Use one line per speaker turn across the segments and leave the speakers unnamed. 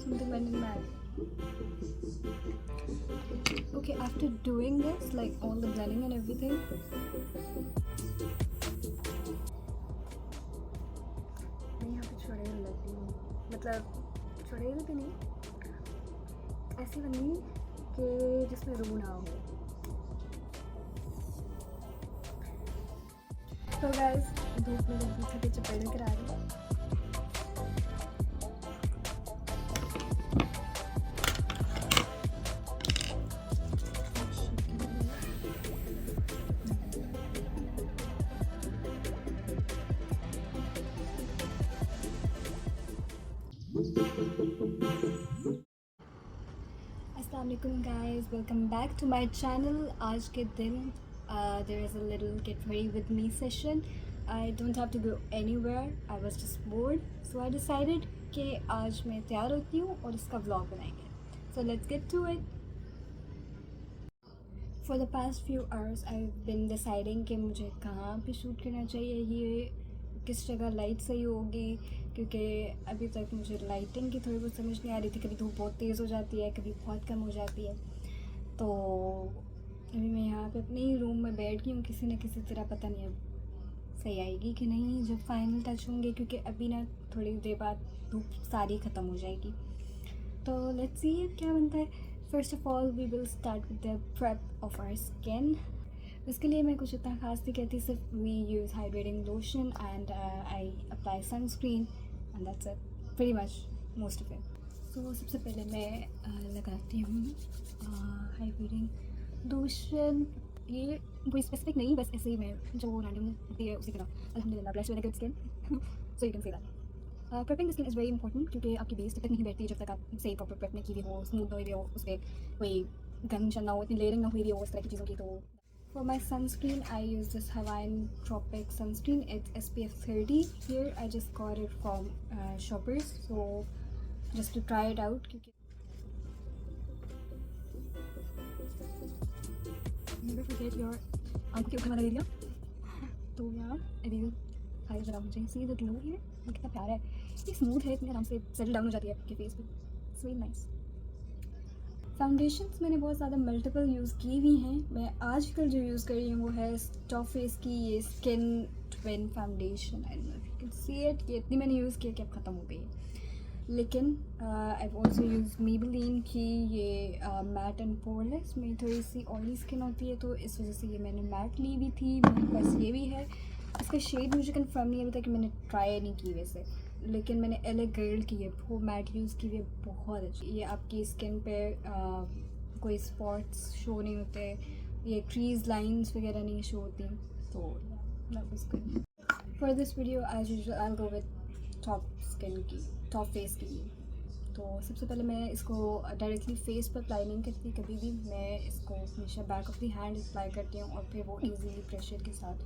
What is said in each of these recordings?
Something went in mad. Okay, after doing this, like all the blending and everything, मैं यहाँ पे चुड़ैल लगी हूँ, मतलब चुड़ैल भी नहीं, ऐसी बनी कि जिसमें रूह ना हो. तो गाइस धूप में जब पीछे पीछे पैदल करा रही हूँ. Assalamualaikum guys, welcome back to my channel. आज के दिन there is a little get ready with me session. I don't have to go anywhere. I was just bored, so I decided कि आज मैं तैयार होती हूँ और इसका vlog बनाएंगे. So let's get to it. For the past few hours I've been deciding कि मुझे कहाँ पे शूट करना चाहिए, ये किस जगह लाइट सही होगी, क्योंकि अभी तक मुझे लाइटिंग की थोड़ी बहुत समझ नहीं आ रही थी. कभी धूप बहुत तेज़ हो जाती है, कभी बहुत कम हो जाती है. तो अभी मैं यहाँ पे अपने ही रूम में बैठ गई हूँ. किसी न किसी तरह, पता नहीं अब सही आएगी कि नहीं जब फाइनल टच होंगे, क्योंकि अभी ना थोड़ी देर बाद धूप सारी ख़त्म हो जाएगी. तो लेट्स सी क्या बनता है. First of all we will start with the prep of our skin. इसके लिए मैं कुछ इतना ख़ास नहीं कहती, सिर्फ we use hydrating lotion and I apply sunscreen and that's it, very much most of it. So सबसे पहले मैं लगाती हूँ हाइड्रेटिंग लोशन. ये कोई स्पेसिफिक नहीं, बस ऐसे ही मैं जो रैंडम होती है उसी तरह. अल्हम्दुलिल्लाह blessed with a good skin, so you can say that. Prepping the skin is very important, क्योंकि आपकी बेस जब तक नहीं बैठती, जब तक आप सही प्रॉपर प्रेप नहीं की हुई हो, स्मूथ ना हुई हो, उस पर कोई गंज ना हो, इतनी लेयरिंग ना हुई हो, उस तरह की चीज़ों की. तो for my sunscreen I use this Hawaiian Tropic sunscreen. It's SPF 30. Here I just got it from Shoppers, so just to try it out. Never forget your आंखों के ऊपर वाला एरिया. तो यार अभी हाई जरा मुझे सी द ग्लो है, कितना प्यारा है, इतनी स्मूथ है, इतनी आराम से सेटल डाउन हो जाती है आपके फेस पे. It's very nice. फाउंडेशंस मैंने बहुत ज़्यादा मल्टीपल यूज़ की हुई हैं. मैं आजकल जो यूज़ कर रही हूँ वो है टॉप फेस की ये skin twin foundation. I don't know if you can see it, कि इतनी मैंने यूज़ किया कि अब ख़त्म हो गई है. लेकिन आई ऑल्सो यूज़ मेबेलिन की ये मैट एंड पोरलेस. मेरी थोड़ी सी ऑयली स्किन होती है, तो इस वजह से ये मैंने मैट ली हुई थी. मेरे पास ये भी है. इसका शेड मुझे कंफर्म नहीं है अभी तक, मैंने ट्राई नहीं की वैसे, लेकिन मैंने एले गर्ल की है वो मैट यूज़ की हुई है, बहुत अच्छी. ये आपकी स्किन पे कोई स्पॉट्स शो नहीं होते, ये क्रीज लाइंस वगैरह नहीं शो होती. तो for this video as usual I will go with top skin की, टॉप फेस की. तो सबसे पहले मैं इसको डायरेक्टली फेस पर अप्लाई नहीं करती कभी भी. मैं इसको हमेशा back of the hand apply करती हूँ और फिर वो इजीली प्रेशर के साथ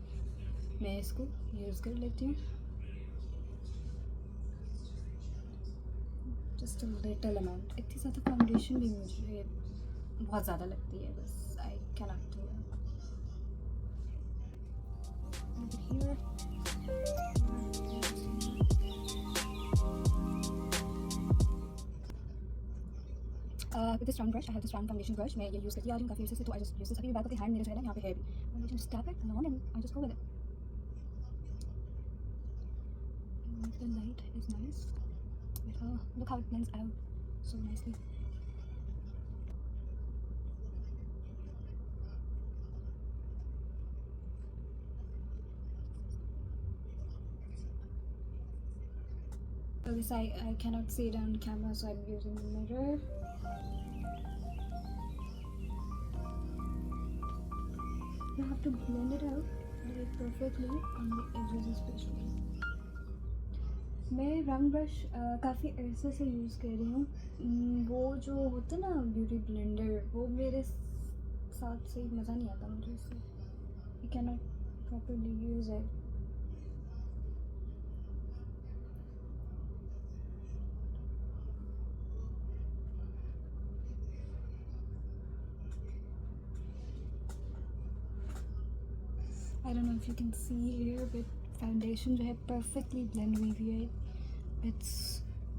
मैं इसको यूज़ कर लेती हूँ. Just a little amount. इतनी ज़्यादा फाउंडेशन भी मुझे बहुत ज़्यादा लगती है, बस I can not do it. This round brush, I have this round foundation brush. मैं ये यूज़ करती आ रही हूँ काफ़ी अर्से से, तो आई जस्ट यूज़ दिस. अभी बैक ऑफ द हैंड मेरे जो है ना यहाँ पे है भी, I just tap it on and I just go with it. The light is nice. Look how it blends out so nicely. So this I cannot see it on camera, so I'm using the mirror. You have to blend it out like perfectly on the edges especially. मैं round brush काफ़ी अरसे से use कर रही हूँ. वो जो होता है ना ब्यूटी ब्लेंडर, वो मेरे साथ सही मज़ा नहीं आता मुझे इससे. I can not properly use it. I don't know if you can see here, but foundation जो है परफेक्टली ब्लेंड हुई हुई है. It's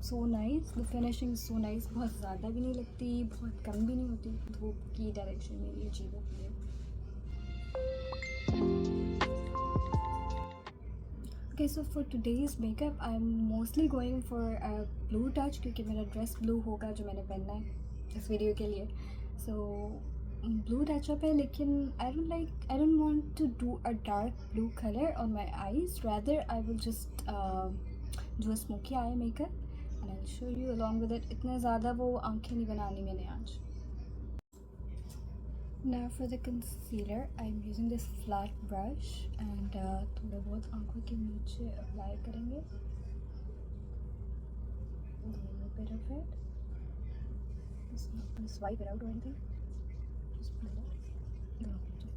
so nice, the finishing so nice. बहुत ज़्यादा भी नहीं लगती, बहुत कम भी नहीं होती. धूप की डायरेक्शन में भी अजीब होती है. Okay, so for today's makeup, I'm mostly going for a blue touch क्योंकि मेरा ड्रेस ब्लू होगा जो मैंने पहनना है इस वीडियो के लिए. So blue touch up है, लेकिन I don't want to do a dark blue color on my eyes. Rather, I will just do a smoky eye makeup and I'll show you along with it. इतने ज़्यादा वो आँखें नहीं बनानी मैंने आज. Now for the concealer, I'm using this flat brush and थोड़ा बहुत आँखों के नीचे अप्लाई करेंगे. A little bit of it. Just not gonna swipe it out or anything. Just blend it. दोनों के नीचे.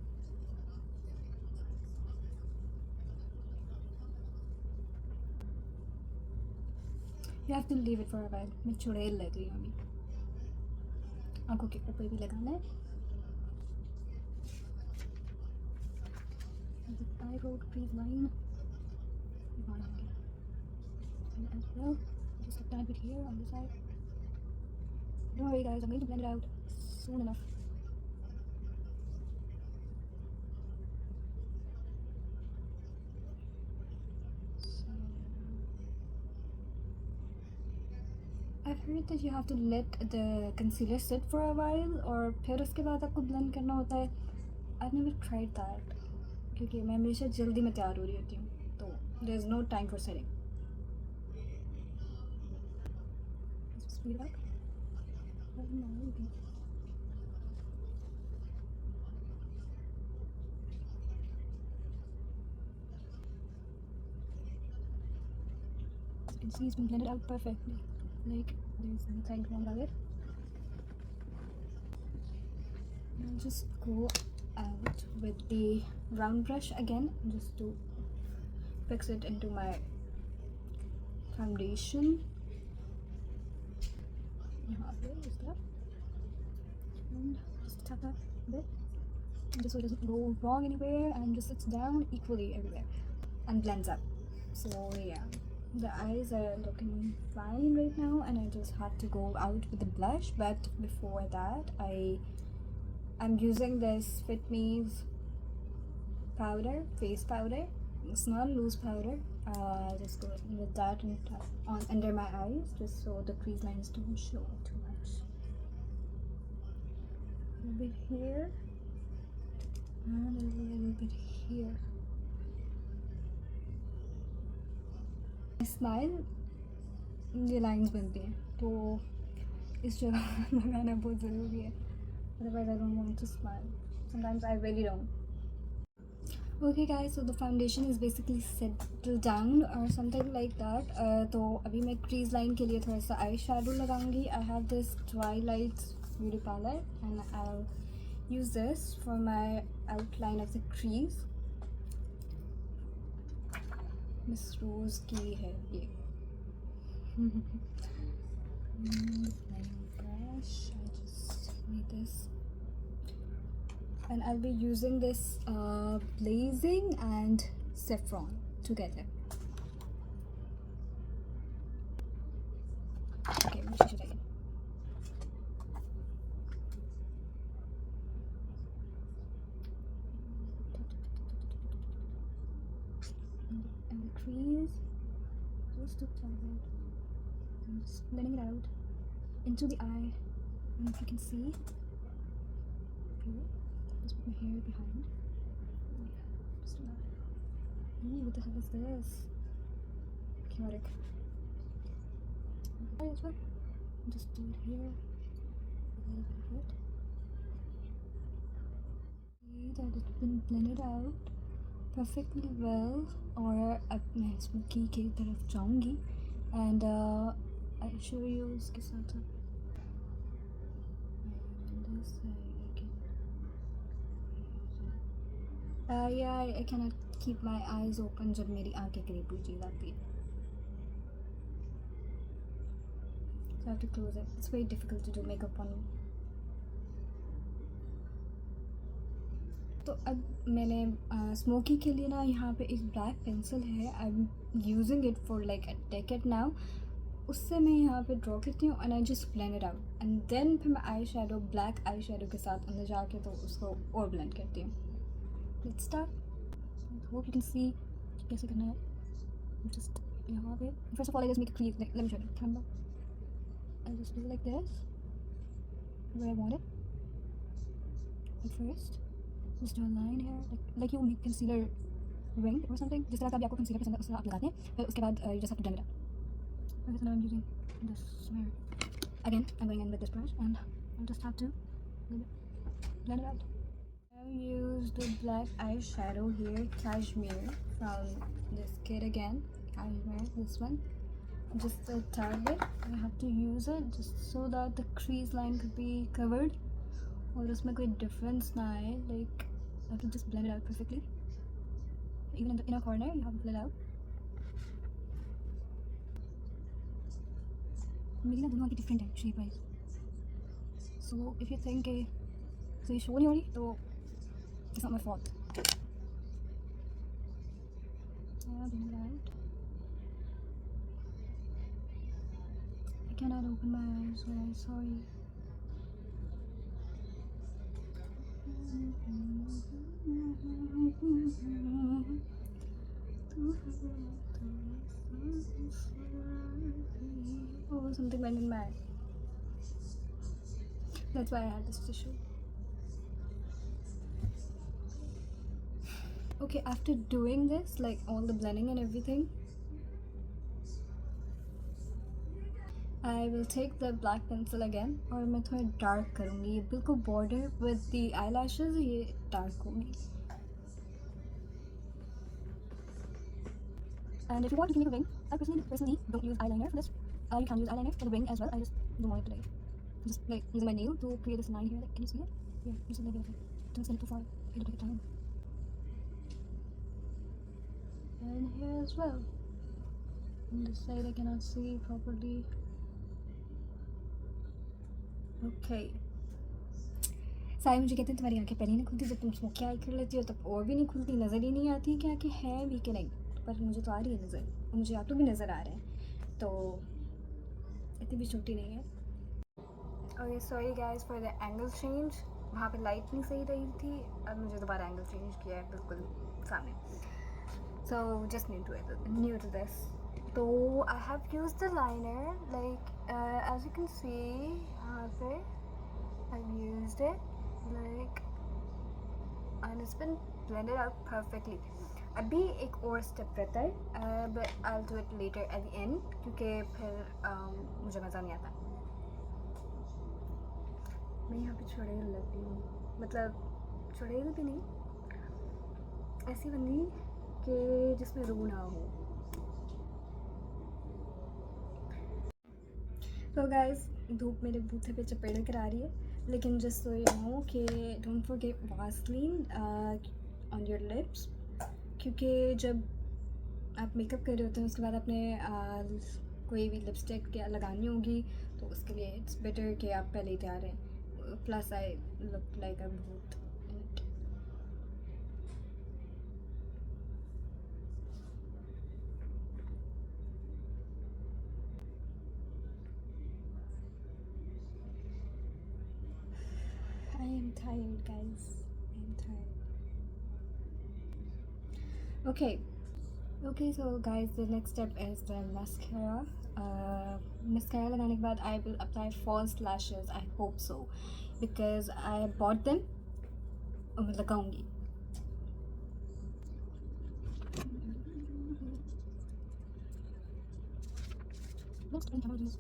You have to leave it for a while. मैं चुड़ैल लग रही हूँ अभी. आँखों के ऊपर भी लगाना है. The eye road crease line बढ़ाएंगे. And as well, just a tiny bit here on this side. Don't worry guys, I'm going to blend it out soon enough. So, I've heard that you have to let the concealer sit for a while और फिर उसके बाद आपको blend करना होता है. I've never tried that क्योंकि मैं हमेशा जल्दी में तैयार हो रही होती हूँ, तो there is no time for setting. Let's speed it up. I don't know, maybe. As you can see, it's been blended out perfectly. Like, there's nothing wrong with it. I'll just go out with the round brush again just to fix it into my foundation. यहाँ पे इस तरफ and just tap that a bit just so it doesn't go wrong anywhere and just sits down equally everywhere and blends up. So yeah, the eyes are looking fine right now and I just had to go out with the blush, but before that I'm using this Fit Me's powder, face powder. It's not loose powder. Just go with that and tap on under my eyes just so the crease lines don't show too much. A little bit here and a little bit here. Smile, ये lines बनती हैं तो इस जगह लगाना बहुत ज़रूरी है. Otherwise I don't want to smile. Sometimes I really don't. Okay guys, so the foundation is basically settled down or something like that. तो अभी मैं crease line के लिए थोड़ा सा eye shadow लगाऊंगी. I have this Twilight beauty palette and I'll use this for my outline of the crease. Miss Rose की है ये. Brush. I just need this. And I'll be using this Blazing and Saffron together. Okay, let me show you again. And the crease, just to top it. I'm just blending it out into the eye. And if you can see, okay. Just put my hair behind. Just do that. Eee, what the hell is this? Chaotic. As well. Just do it here. A little bit of it. See that it's been blended out perfectly well. और अब मैं smoky की तरफ जाऊँगी. And I'll show you इसके साथ साथ. And this side. Yeah, I cannot keep my eyes open जब मेरी आँखें करीब पूजी जाती है. So I have to close it. It's very difficult to do makeup on me. तो अब मैंने स्मोकी के लिए ना यहाँ पे एक ब्लैक पेंसिल है, I am using it for like a decade now. उससे मैं यहाँ पे ड्रॉ करती हूँ and I just blend it out and then फिर मैं eye shadow, black eye shadow के साथ अंदर जाके तो उसको और ब्लेंड करती हूँ। Let's start. Hope you can सी कैसे करना है। जस्ट यहाँ पे first of all I just make a crease, let me show you, camera, I just do like this where I want it. And first just do a line here like you make concealer ring or something, जिस तरह का भी आपको concealer पसंद है उस तरह आप लगाते हैं। फिर उसके बाद you just have to blend it out. Okay, so now I'm using this mirror again, I'm going in with this brush and I'll just have to blend it out. I use the black eyeshadow here, Cashmere, from this kit again, Cashmere, this one, just a tad bit. I have to use it just so that the crease line could be covered और उसमें कोई difference ना आए, like I have to just blend it out perfectly. Even in the inner corner you have to blend it out. मेरी ना दोनों की different है shape wise, so if you think so ये show नहीं हो रही तो it's not my fault. Blend it out. I cannot open my eyes, guys, sorry. Oh, something went in my eye. That's why I had this tissue. Okay, after doing this, like all the blending and everything, I will take the black pencil again और मैं थोड़ा dark करूँगी। ये बिल्कुल border with the eyelashes ये dark होंगी। And if you want, you can make a ring. I personally don't use eyeliner for this. You can use eyeliner for the ring as well. I just don't want it today. Just like using my nail to create this line here. Like, can you see it? Yeah, just a little bit of it. Don't send it too far. It'll take time. And here as well. On this side I cannot see properly. Okay. सारे मुझे कहते हैं तुम्हारी आंखें पहले नहीं खुलती, जब तुम स्मोकी आई कर लेती हो तब और भी नहीं खुलती, नज़र ही नहीं आती कि आंखें हैं भी कि नहीं। पर मुझे तो आ रही है नज़र, मुझे आप तो भी नज़र आ रहे हैं, तो इतनी भी छोटी नहीं है। Okay, sorry guys for the angle change, वहाँ पे लाइट नहीं सही रही थी, अब मुझे दोबारा एंगल चेंज किया है बिल्कुल सामने। So just new to this. तो I have use the liner like as you can see यहाँ पे I've used it like and it's been blended out perfectly. अभी एक और स्टेप रहता है, but I'll do it later at the end क्योंकि फिर मुझे मज़ा नहीं आता। मैं यहाँ पे चुड़ैल लग रही हूँ, मतलब चुड़ैल भी नहीं, ऐसी बंदी कि जिसमें रूह ना हो। तो गाइस धूप मेरे बूथे पे चपेड़े करा रही है, लेकिन जस्ट सो यू नो कि don't forget Vaseline on your lips, क्योंकि जब आप मेकअप कर रहे होते हैं उसके बाद आपने कोई भी लिपस्टिक क्या लगानी होगी तो उसके लिए इट्स बेटर कि आप पहले ही तैयार रहें। प्लस आई लुक लाइक अ भूत। I am tired, guys. I am tired. Okay, so guys, the next step is the mascara. Mascara लगाने के बाद I will apply false lashes. I hope so because I bought them और मैं लगाऊंगी। Let's do this.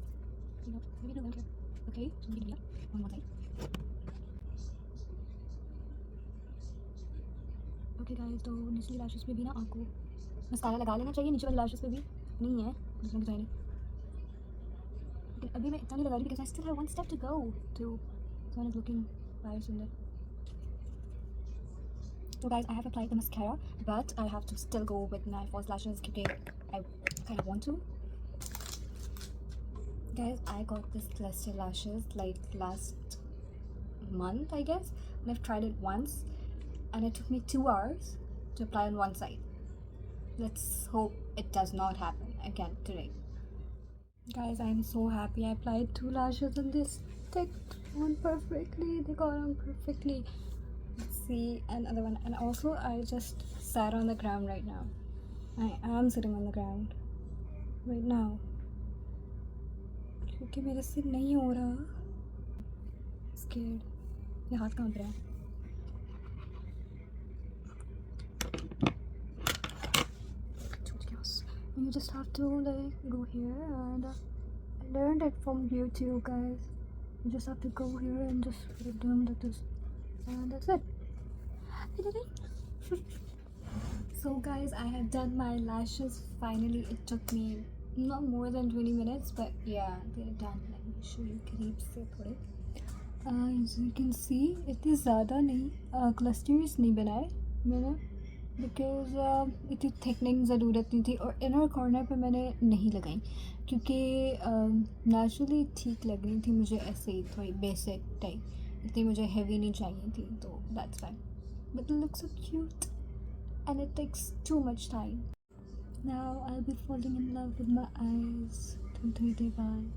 Maybe no one care. Okay, so we can do one more thing. Okay guys, तो निचली lashes पे भी ना आपको मस्कारा लगा लेना चाहिए, नीचे वाली लैशेस पे भी नहीं है दूसरा डिज़ाइन, लेकिन अभी मैं इतना नहीं लगा रही because I still have one step to go to one is looking very सुंदर। तो guys I have applied the mascara but I have to still go with my false lashes क्योंकि I kind of want to. Guys I got this cluster lashes like last month I guess, and I've tried it once and it took me 2 hours to apply on one side. Let's hope it does not happen again today. Guys, I'm so happy. I applied 2 lashes and they sticked on perfectly. They got on perfectly. Let's see another one. And also, I just sat on the ground right now. I am sitting on the ground right now क्योंकि मेरे से नहीं हो रहा. Scared. ये हाथ कांप रहा है. You just have to like go here, and I learned it from YouTube, guys. You just have to go here and just put it down like this, and that's it. I did it. So guys, I have done my lashes finally. It took me not more than 20 minutes, but yeah, they're done. Let me show you करीब से थोड़े. As you can see, इतने ज़्यादा नहीं clusters नहीं बनाए मैंने, because इतनी थिकनिंग ज़रूरत नहीं थी, और इनर कॉर्नर पे मैंने नहीं लगाई क्योंकि नेचुरली ठीक लग रही थी मुझे, ऐसे ही थोड़ी बेसिक टाइप, इतनी मुझे हैवी नहीं चाहिए थी, तो that's fine. But it looks so cute and it takes too much time. Now I be falling in love with my eyes. 2-3 day बाद.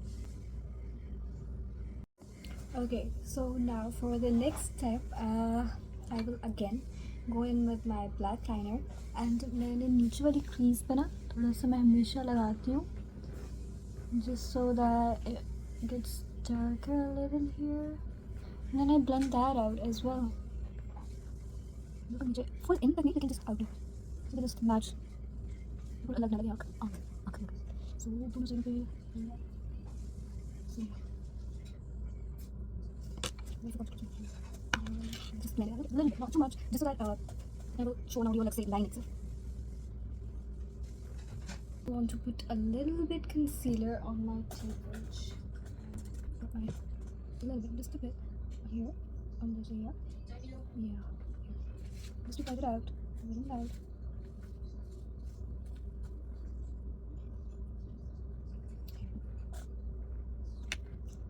Okay, so now for the next step, I will again go in with my black liner, and मैंने नीचे वाली crease पे ना थोड़ा सा मैं हमेशा लगाती हूँ, just so that it gets darker a little here, and then I blend that out as well. मुझे full in तक नहीं, लेकिन just out, so just match, बिल्कुल अलग ना लगे आँख में. So दोनों साइड पे just blend it out a little bit, not too much, just so that I will show an audio like say line itself. I want to put a little bit concealer on my teeth edge. A little bit, just a bit. Here, on this area. Yeah. Just to cut it out. Let it out.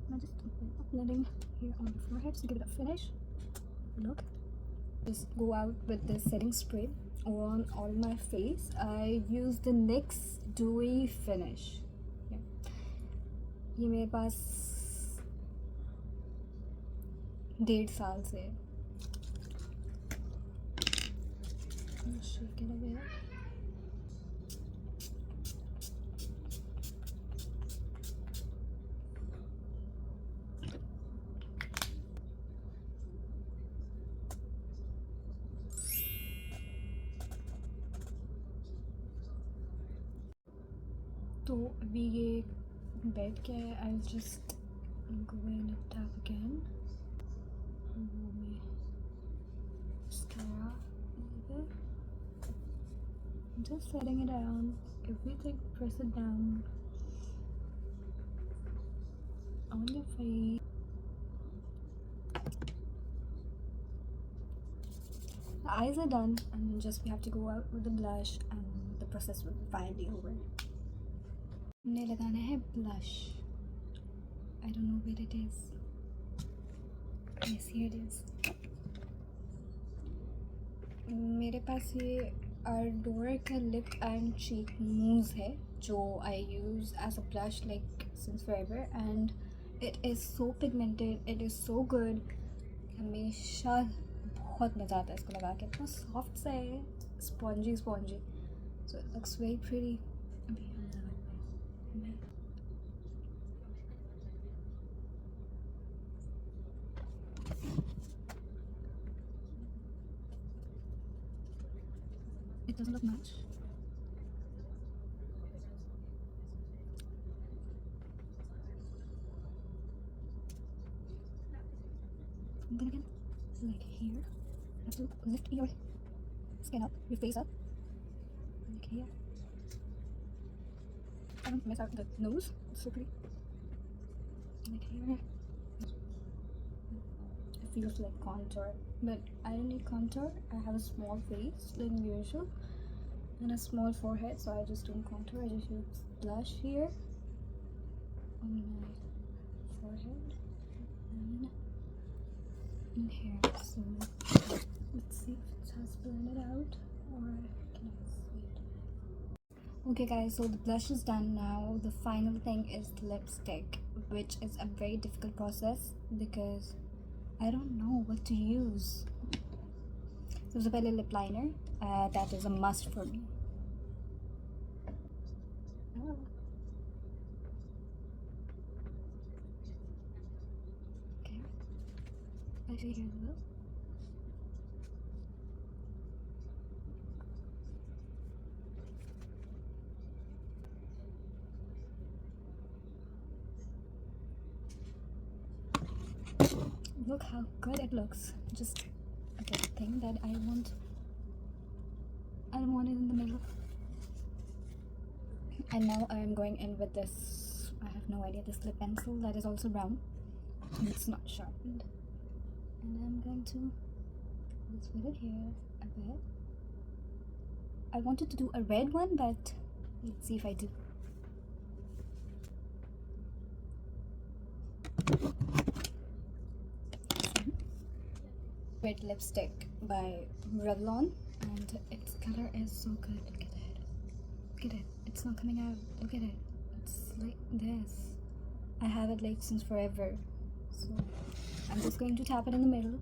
Now just blending here on the forehead to give it a finish look. Just go out with the setting spray on all my face. I use the NYX Dewy Finish. Yeah. ये मेरे पास 1.5 साल से है. Shake it a bit. तो अभी ये बैठ के I just go in and tap again. Mascara a little bit. Just setting it down. Everything, press it down on your face. The eyes are done, and then just we have to go out with the blush, and the process will be finally over. हमने लगाना है blush. I don't know where it is. Yes, here it is. मेरे पास ये Ardor का lip and cheek mousse है जो I use as a blush like since forever, and it is so pigmented. It is so good. हमेशा बहुत मज़ा आता है इसको लगा के. इतना soft सा है, spongy, so it looks very pretty. अभी हम लगाते हैं. It doesn't look much. And then again, like here, you have to lift your skin up, your face up, like here. I don't mess out the nose, it's so pretty. Like here. It feels like contour, but I don't need contour. I have a small face like usual and a small forehead, so I just don't contour. I just use blush here on my forehead and in here. So let's see if has blended out, or can I see it? Okay guys, so the blush is done now. The final thing is the lipstick, which is a very difficult process because I don't know what to use. So the pehले lip liner, that is a must for me. Okay, actually here as well. Look how good it looks. Just a good thing that I don't want it in the middle. And now I'm going in with this, I have no idea, this lip pencil that is also brown. It's not sharpened. And I'm going to just put it here a bit. I wanted to do a red one, but let's see if I do. Red lipstick by Revlon, and its color is so good. Look at it. Look at it. It's not coming out. Look at it. It's like this. I have it like since forever. So I'm just going to tap it in the middle.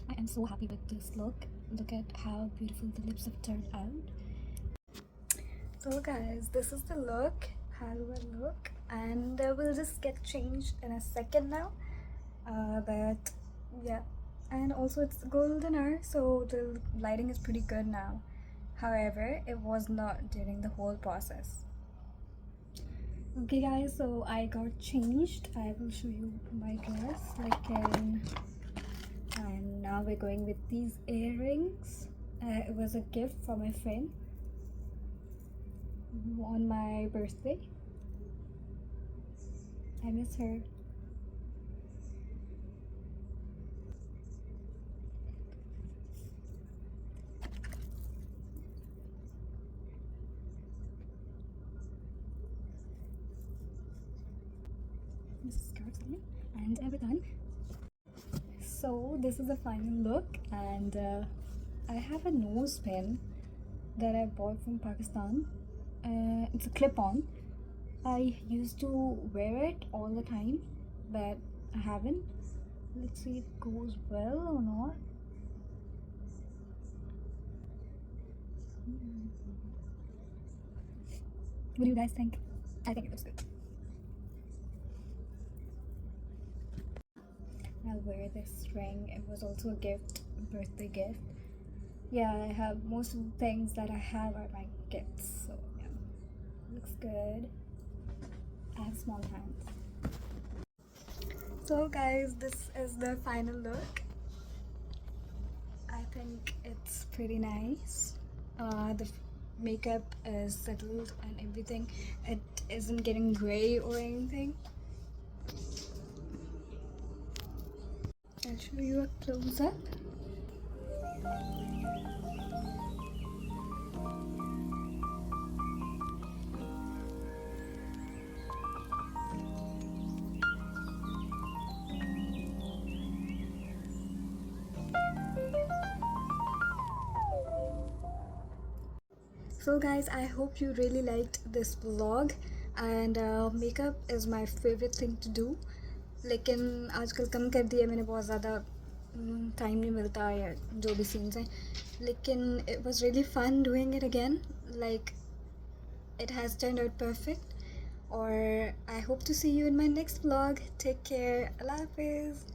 I am so happy with this look. Look at how beautiful the lips have turned out. So guys, this is the look. How do I look? And we'll just get changed in a second now. But yeah, and also it's golden hour, so the lighting is pretty good now. However, it was not during the whole process. Okay guys, so I got changed. I will show you my dress. And now we're going with these earrings. It was a gift from my friend on my birthday. I miss her. This is scarf something, and we're done. So this is the final look, and I have a nose pin that I bought from Pakistan. It's a clip-on. I used to wear it all the time, but I haven't. Let's see if it goes well or not. What do you guys think? I think it looks good. I'll wear this ring. It was also a gift, a birthday gift. Yeah, I have most of the things that I have are my gifts, so yeah, looks good. I have small hands. So guys, this is the final look. I think it's pretty nice. The makeup is settled and everything. It isn't getting gray or anything. I'll show you a close-up. So guys, I hope you really liked this vlog, and makeup is my favorite thing to do. लेकिन आजकल कम कर दिया मैंने, बहुत ज़्यादा time नहीं मिलता या जो भी सीन्स हैं, लेकिन it was really fun doing it again. Like, it has turned out perfect. Or I hope to see you in my next vlog. Take care. Allah Hafiz.